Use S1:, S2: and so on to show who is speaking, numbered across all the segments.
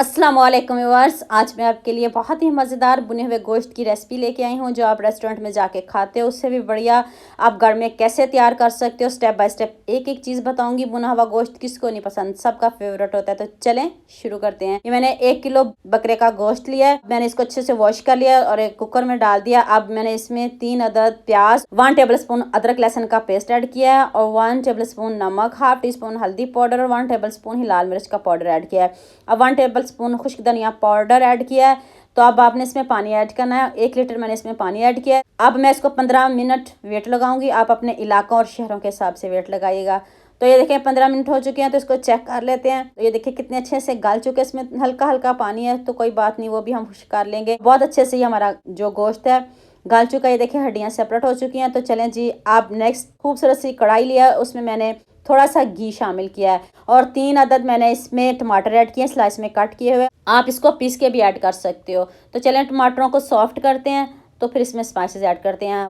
S1: अस्सलाम वालेकुम व्यूअर्स। आज मैं आपके लिए बहुत ही मज़ेदार बुने हुए गोश्त की रेसिपी लेके आई हूँ, जो आप रेस्टोरेंट में जाके खाते हो उससे भी बढ़िया आप घर में कैसे तैयार कर सकते हो। स्टेप बाय स्टेप एक एक चीज़ बताऊंगी। बुना हुआ गोश्त किसको नहीं पसंद, सबका फेवरेट होता है। तो चलें शुरू करते हैं। ये मैंने 1 किलो बकरे का गोश्त लिया है। मैंने इसको अच्छे से वॉश कर लिया और एक कुकर में डाल दिया। अब मैंने इसमें 3 अदद प्याज, 1 टेबल स्पून अदरक लहसुन का पेस्ट ऐड किया है और 1 टेबल स्पून नमक, हाफ टी स्पून हल्दी पाउडर और 1 टेबल स्पून ही लाल मिर्च का पाउडर ऐड किया है। अब 1 टेबल स्पून खुश्क धनिया पाउडर ऐड किया है। तो अब आपने इसमें पानी ऐड करना है। 1 लीटर मैंने इसमें पानी ऐड किया है। अब मैं इसको 15 मिनट वेट लगाऊंगी। आप अपने इलाकों और शहरों के हिसाब से वेट लगाइएगा। तो ये देखें 15 मिनट हो चुके हैं, तो इसको चेक कर लेते हैं। तो ये देखिए कितने अच्छे से गल चुके हैं। इसमें हल्का हल्का पानी है तो कोई बात नहीं, वो भी हम खुश कर लेंगे। बहुत अच्छे से ये हमारा जो गोश्त है गल चुका है। ये देखिए हड्डियां सेपरेट हो चुकी हैं। तो चलें जी, आप नेक्स्ट खूबसूरत सी कढ़ाई लिया, उसमें मैंने थोड़ा सा घी शामिल किया है और 3 अदद मैंने इसमें टमाटर ऐड किए, स्लाइस में कट किए हुए। आप इसको पीस के भी ऐड कर सकते हो। तो चलें टमाटरों को सॉफ्ट करते हैं। तो फिर इसमें स्पाइसेस ऐड करते हैं।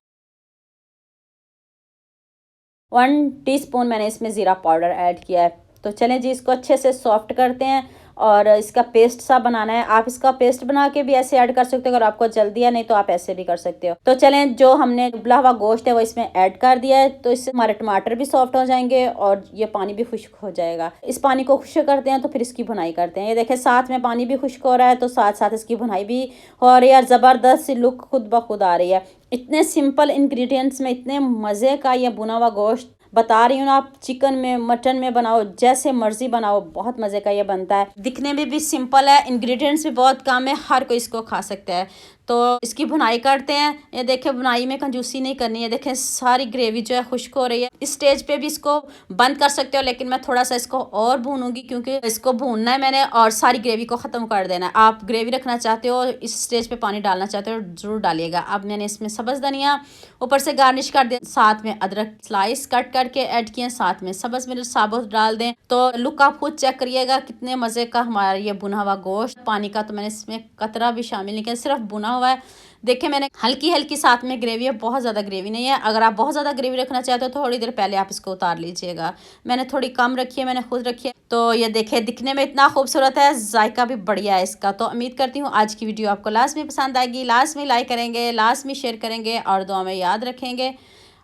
S1: 1 टीस्पून मैंने इसमें ज़ीरा पाउडर ऐड किया है। तो चलें जी, इसको अच्छे से सॉफ्ट करते हैं और इसका पेस्ट सा बनाना है। आप इसका पेस्ट बना के भी ऐसे ऐड कर सकते हो अगर आपको जल्दी है, नहीं तो आप ऐसे भी कर सकते हो। तो चलें, जो हमने उबला हुआ गोश्त है वो इसमें ऐड कर दिया है। तो इससे हमारे टमाटर भी सॉफ्ट हो जाएंगे और ये पानी भी खुश्क हो जाएगा। इस पानी को खुश्क करते हैं तो फिर इसकी भुनाई करते हैं। ये देखें साथ में पानी भी खुश्क हो रहा है, तो साथ साथ इसकी भुनाई भी हो रही है। ज़बरदस्त सी लुक खुद ब खुद आ रही है। इतने सिंपल इंग्रेडिएंट्स में इतने मज़े का ये बुना हुआ गोश्त बता रही हूँ ना। आप चिकन में, मटन में बनाओ, जैसे मर्जी बनाओ, बहुत मज़े का ये बनता है। दिखने में भी सिंपल है, इंग्रेडिएंट्स भी बहुत कम है, हर कोई इसको खा सकता है। तो इसकी भुनाई करते हैं। ये देखें भुनाई में कंजूसी नहीं करनी है। देखें सारी ग्रेवी जो है खुश्क हो रही है। इस स्टेज पे भी इसको बंद कर सकते हो, लेकिन मैं थोड़ा सा इसको और भूनूंगी क्योंकि इसको भूनना है मैंने और सारी ग्रेवी को ख़त्म कर देना है। आप ग्रेवी रखना चाहते हो, इस स्टेज पे पानी डालना चाहते हो, ज़रूर डालिएगा। अब मैंने इसमें सब्ज़ धनिया ऊपर से गार्निश कर दिया, साथ में अदरक स्लाइस कट करके ऐड किए, साथ में सब्ज़ मिर्च साबुत डाल दें। तो लुक आप खुद चेक करिएगा कितने मज़े का हमारा ये बुना हुआ गोश्त। पानी का तो मैंने इसमें कतरा भी शामिल नहीं किया, सिर्फ बुना हुआ है। देखिए मैंने हल्की हल्की साथ में ग्रेवी है, बहुत ज़्यादा ग्रेवी नहीं है। अगर आप बहुत ज़्यादा ग्रेवी रखना चाहते हो तो थोड़ी देर पहले आप इसको उतार लीजिएगा। मैंने थोड़ी कम रखी है, मैंने खुद रखी है। तो ये देखिए दिखने में इतना खूबसूरत है, जायका भी बढ़िया है इसका। तो उम्मीद करती हूँ आज की वीडियो आपको लास्ट में पसंद आएगी। लास्ट में लाइक करेंगे, लास्ट में शेयर करेंगे और दुआ में याद रखेंगे।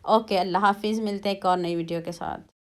S1: ओके, अल्लाह हाफिज़। मिलते हैं एक और नई वीडियो के साथ।